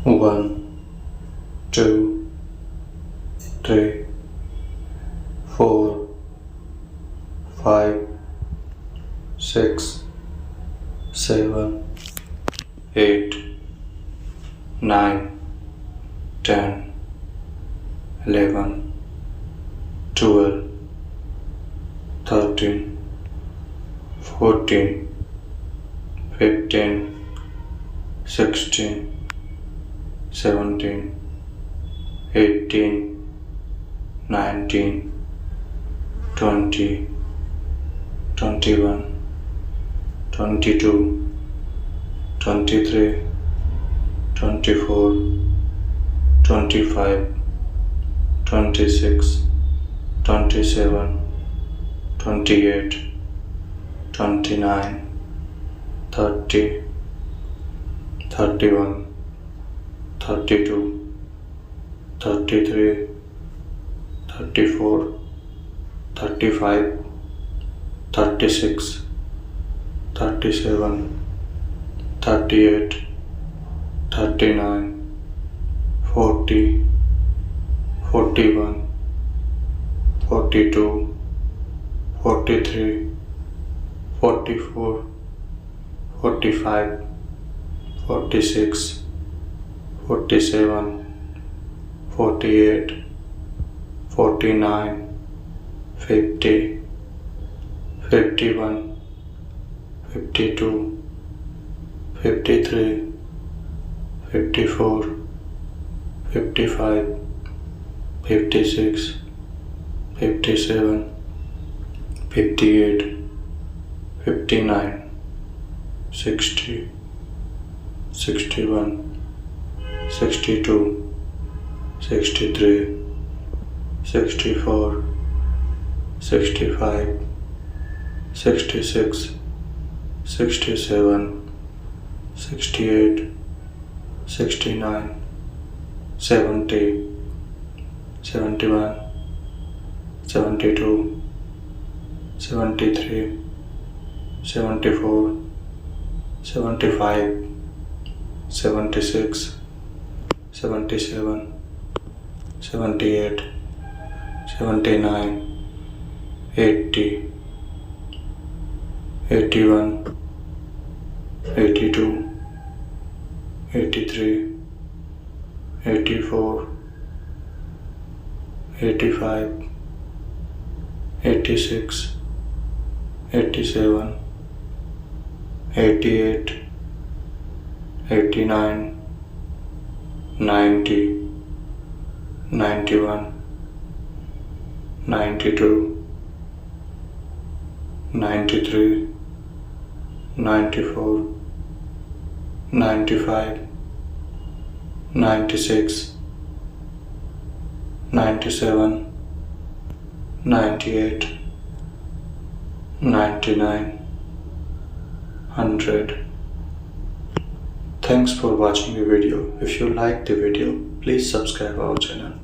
1, 2, 3, 4, 5, 6, 7, 8, 9, 10, 11, 12, 13, 14, 15, 16, 17, 18, 19, 20, 21, 22, 23, 24, 25, 26, 27, 28, 29, 30, 31, 32, 33, 34, 35, 36, 37, 38, 39, 40, 41, 42, 43, 44, 45, 46, 47, 48, 49, 50, 51, 52, 53, 54, 55, 56, 57, 58, 59, 60, 61, 62, 63, 64, 65, 66, 67, 68, 69, 70, 71, 72, 73, 74, 75, 76, 77, 78, 79, 80, 81, 82, 83, 84, 85, 86, 87, 88, 89, 90, 91, 92, 93, 94, 95, 96, 97, 98, 99, 100. Thanks for watching the video. If you like the video, please subscribe our channel.